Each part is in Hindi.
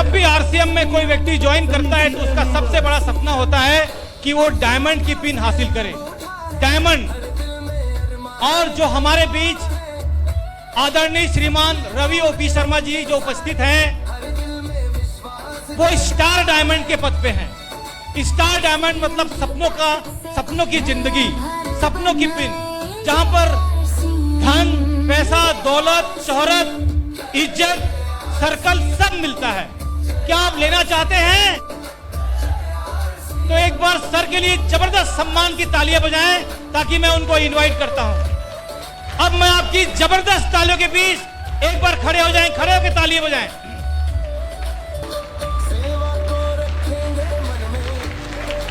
जब भी आरसीएम में कोई व्यक्ति ज्वाइन करता है तो उसका सबसे बड़ा सपना होता है कि वो डायमंड की पिन हासिल करे, डायमंड। और जो हमारे बीच आदरणीय श्रीमान रवि ओपी शर्मा जी जो उपस्थित हैं, वो स्टार डायमंड के पद पे हैं। स्टार डायमंड मतलब सपनों की जिंदगी, सपनों की पिन, जहां पर धन, पैसा, दौलत, शोहरत, इज्जत, सर्कल सब मिलता है। क्या आप लेना चाहते हैं? तो एक बार सर के लिए जबरदस्त सम्मान की तालियां बजाएं ताकि मैं उनको इनवाइट करता हूं। अब मैं आपकी जबरदस्त तालियों के बीच एक बार खड़े हो जाएं, खड़े होकर तालियां बजाएं।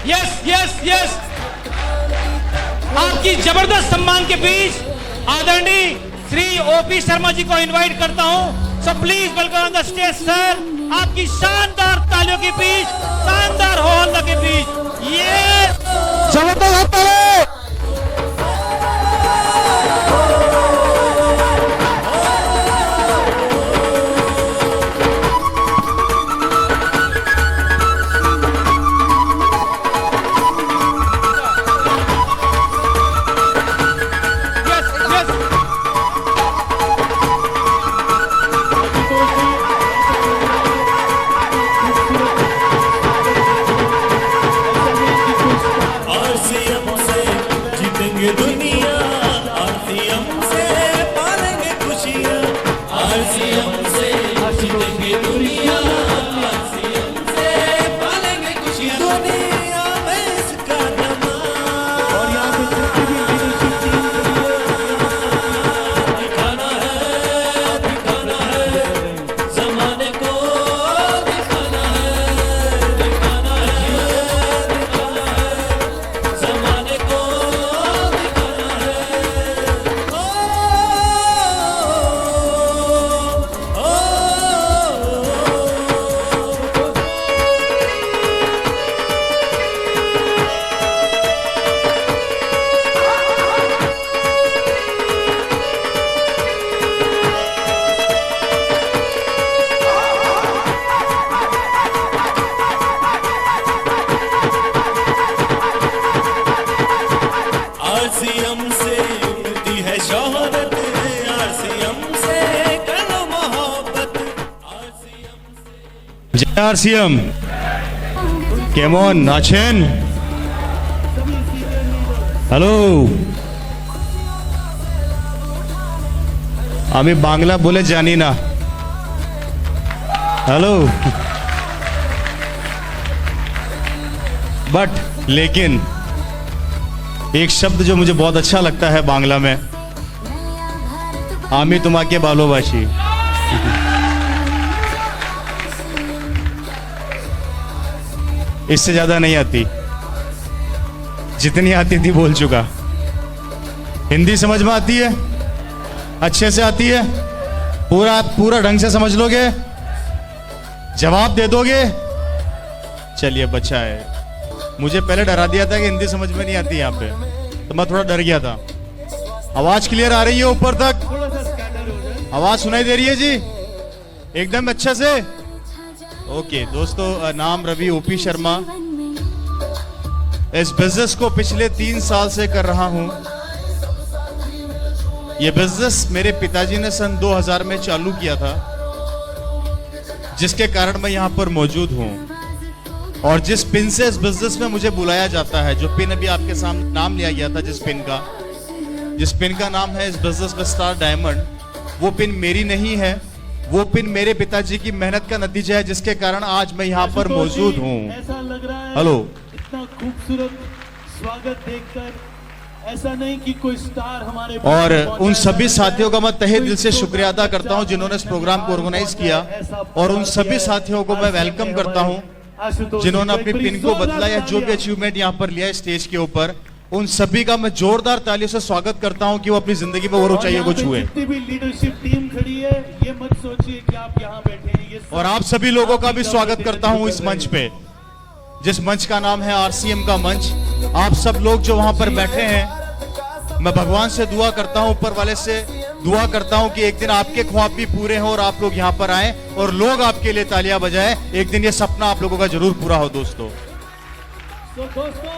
Yes yes yes. आपकी जबरदस्त सम्मान के बीच आदरणीय श्री ओपी शर्मा जी को इनवाइट करता हूं। So please welcome on the stage sir. आपकी शानदार तालियों के बीच, शानदार हो हल्ला के बीच ये जबरदस्त ताली। आरसीएम केमन आছেন? হ্যালো, আমি বাংলা বলে জানি না। हेलो, बट लेकिन एक शब्द जो मुझे बहुत अच्छा लगता है बांग्ला में, आमी तुम्हाके भालोबाशी। इससे ज्यादा नहीं आती, जितनी आती थी बोल चुका। हिंदी समझ में आती है? अच्छे से आती है? पूरा ढंग से समझ लोगे? जवाब दे दोगे? चलिए, बच्चा है। मुझे पहले डरा दिया था कि हिंदी समझ में नहीं आती यहाँ पे, तो मैं थोड़ा डर गया था। आवाज क्लियर आ रही है ऊपर तक? आवाज सुनाई दे रही है जी एकदम अच्छे से? ओके दोस्तों, नाम रवि ओपी शर्मा। इस बिजनेस को पिछले 3 साल से कर रहा हूं। यह बिजनेस मेरे पिताजी ने सन 2000 में चालू किया था, जिसके कारण मैं यहां पर मौजूद हूं। और जिस पिन से इस बिजनेस में मुझे बुलाया जाता है, जो पिन अभी आपके सामने नाम लिया गया था, जिस पिन का नाम है इस बिजनेस में स्टार डायमंड, वो पिन मेरी नहीं है, वो पिन मेरे पिताजी की मेहनत का नतीजा है, जिसके कारण आज मैं यहाँ पर मौजूद हूँ। ऐसा लग रहा है हेलो, इतना खूबसूरत स्वागत देखकर ऐसा नहीं कि कोई स्टार हमारे और उन सभी साथियों का मैं तहे दिल से शुक्रिया अदा करता हूँ जिन्होंने इस प्रोग्राम को ऑर्गेनाइज किया, और उन सभी साथियों को मैं वेलकम करता हूँ जिन्होंने अपनी पिन को बदला या जो भी अचीवमेंट यहाँ पर लिया स्टेज के ऊपर। उन सभी का मैं जोरदार तालियों से स्वागत करता हूं कि वो अपनी जिंदगी में और ऊंचाइयों को छुए। जितनी भी लीडरशिप टीम खड़ी है, ये मत सोचिए कि आप यहाँ बैठे हैं। ये और आप सभी लोगों का भी स्वागत करता हूं इस मंच पे, जिस मंच का नाम है आरसीएम का मंच। आप सब लोग जो वहां पर बैठे हैं, मैं भगवान से दुआ करता हूं ऊपर वाले से दुआ करता हूं कि एक दिन आपके ख्वाब भी पूरे हों और आप लोग यहां पर आए और लोग आपके लिए तालियां बजाएं। एक दिन ये सपना आप लोगों का जरूर पूरा हो दोस्तों। तो दोस्तों,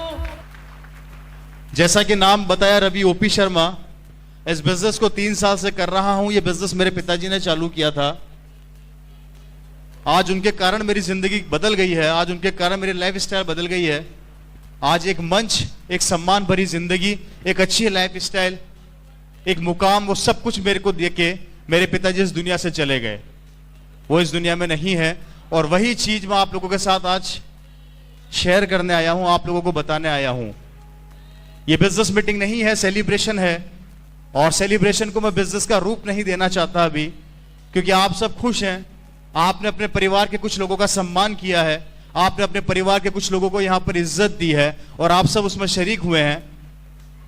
जैसा कि नाम बताया रवि ओपी शर्मा, इस बिजनेस को 3 साल से कर रहा हूं। यह बिजनेस मेरे पिताजी ने चालू किया था। आज उनके कारण मेरी जिंदगी बदल गई है, आज उनके कारण मेरी लाइफ स्टाइल बदल गई है। आज एक मंच, एक सम्मान भरी जिंदगी, एक अच्छी लाइफ स्टाइल, एक मुकाम, वो सब कुछ मेरे को देके मेरे पिताजी इस दुनिया से चले गए। वो इस दुनिया में नहीं है और वही चीज मैं आप लोगों के साथ आज शेयर करने आया हूं, आप लोगों को बताने आया हूं। ये बिजनेस मीटिंग नहीं है, सेलिब्रेशन है। और सेलिब्रेशन को मैं बिजनेस का रूप नहीं देना चाहता अभी, क्योंकि आप सब खुश हैं। आपने अपने परिवार के कुछ लोगों का सम्मान किया है, आपने अपने परिवार के कुछ लोगों को यहां पर इज्जत दी है और आप सब उसमें शरीक हुए हैं।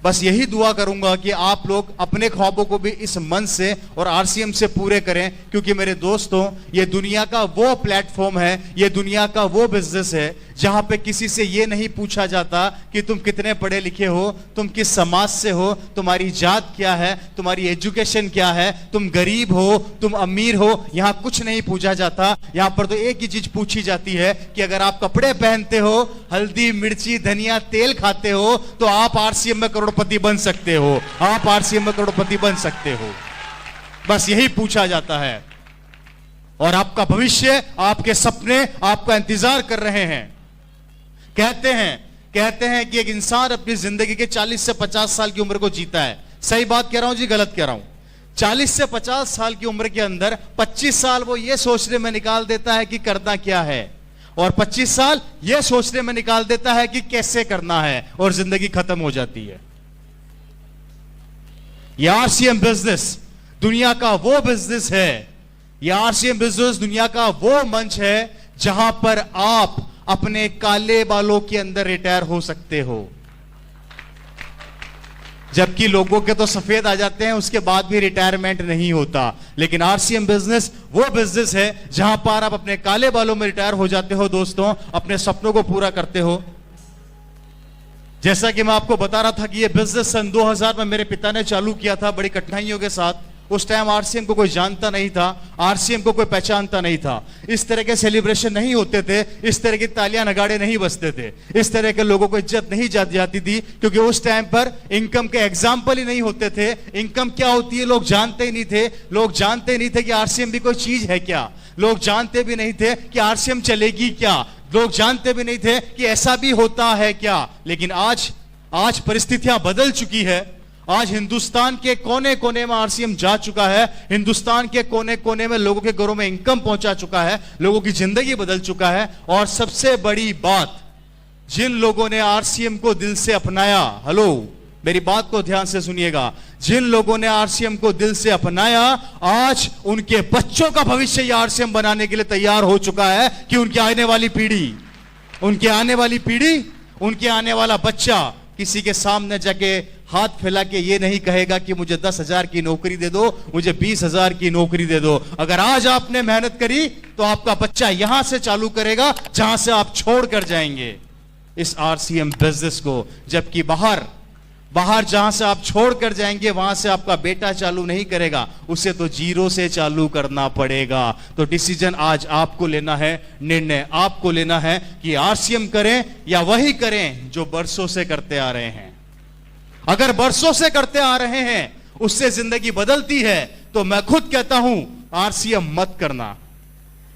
बस यही दुआ करूंगा कि आप लोग अपने ख्वाबों को भी इस मन से और आरसीएम से पूरे करें, क्योंकि मेरे दोस्तों, ये दुनिया का वो प्लेटफॉर्म है, ये दुनिया का वो बिजनेस है जहां पे किसी से ये नहीं पूछा जाता कि तुम कितने पढ़े लिखे हो, तुम किस समाज से हो, तुम्हारी जात क्या है, तुम्हारी एजुकेशन क्या है, तुम गरीब हो, तुम अमीर हो। यहां कुछ नहीं पूछा जाता। यहां पर तो एक ही चीज पूछी जाती है कि अगर आप कपड़े पहनते हो, हल्दी मिर्ची धनिया तेल खाते हो, तो आप आरसीएम में करोड़पति बन सकते हो, आप आरसीएम में करोड़पति बन सकते हो। बस यही पूछा जाता है। और आपका भविष्य, आपके सपने आपका इंतजार कर रहे हैं। कहते हैं कि एक इंसान अपनी जिंदगी के 40 से 50 साल की उम्र को जीता है। सही बात कह रहा हूं जी, गलत कह रहा हूं? 40 से 50 साल की उम्र के अंदर 25 साल वो ये सोचने में निकाल देता है कि करना क्या है, और 25 साल ये सोचने में निकाल देता है कि कैसे करना है, और जिंदगी खत्म हो जाती है। यह आरसीएम बिजनेस दुनिया का वो बिजनेस है, यह आरसीएम बिजनेस दुनिया का वो मंच है जहां पर आप अपने काले बालों के अंदर रिटायर हो सकते हो। जबकि लोगों के तो सफेद आ जाते हैं, उसके बाद भी रिटायरमेंट नहीं होता। लेकिन आरसीएम बिजनेस वो बिजनेस है जहां पर आप अपने काले बालों में रिटायर हो जाते हो दोस्तों, अपने सपनों को पूरा करते हो। जैसा कि मैं आपको बता रहा था कि यह बिजनेस सन 2000 में मेरे पिता ने चालू किया था, बड़ी कठिनाइयों के साथ। उस टाइम आरसीएम को कोई जानता नहीं था, आरसीएम को कोई पहचानता नहीं था। इस तरह के सेलिब्रेशन नहीं होते थे, इस तरह की तालियां नगाड़े नहीं बजते थे, इस तरह के लोगों को इज्जत नहीं जाती थी, क्योंकि उस टाइम पर इनकम के एग्जाम्पल ही नहीं होते थे। इनकम क्या होती है लोग जानते ही नहीं थे। लोग जानते नहीं थे कि आरसीएम भी कोई चीज है क्या, लोग जानते भी नहीं थे कि आरसीएम चलेगी क्या, लोग जानते भी नहीं थे कि ऐसा भी होता है क्या। लेकिन आज परिस्थितियां बदल चुकी है। आज हिंदुस्तान के कोने कोने में आरसीएम जा चुका है, हिंदुस्तान के कोने कोने में लोगों के घरों में इनकम पहुंचा चुका है, लोगों की जिंदगी बदल चुका है। और सबसे बड़ी बात, जिन लोगों ने आरसीएम को दिल से अपनाया, हेलो मेरी बात को ध्यान से सुनिएगा, जिन लोगों ने आरसीएम को दिल से अपनाया, आज उनके बच्चों का भविष्य आरसीएम बनाने के लिए तैयार हो चुका है कि उनकी आने वाली पीढ़ी, उनके आने वाला बच्चा किसी के सामने जाके हाथ फैला के ये नहीं कहेगा कि मुझे 10,000 की नौकरी दे दो, मुझे 20,000 की नौकरी दे दो। अगर आज आपने मेहनत करी तो आपका बच्चा यहां से चालू करेगा जहां से आप छोड़ कर जाएंगे इस आरसीएम बिजनेस को। जबकि बाहर जहां से आप छोड़ कर जाएंगे वहां से आपका बेटा चालू नहीं करेगा, उसे तो जीरो से चालू करना पड़ेगा। तो डिसीजन आज आपको लेना है, निर्णय आपको लेना है कि आरसीएम करें या वही करें जो बरसों से करते आ रहे हैं। अगर बरसों से करते आ रहे हैं उससे जिंदगी बदलती है तो मैं खुद कहता हूं आरसीएम मत करना।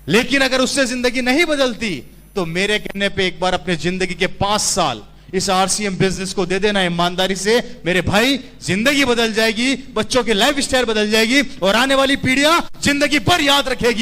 लेकिन अगर उससे जिंदगी नहीं बदलती तो मेरे कहने पे एक बार अपने जिंदगी के 5 साल इस आरसीएम बिजनेस को दे देना ईमानदारी से। मेरे भाई, जिंदगी बदल जाएगी, बच्चों की लाइफ स्टाइल बदल जाएगी और आने वाली पीढ़ियां जिंदगी भर याद रखेगी।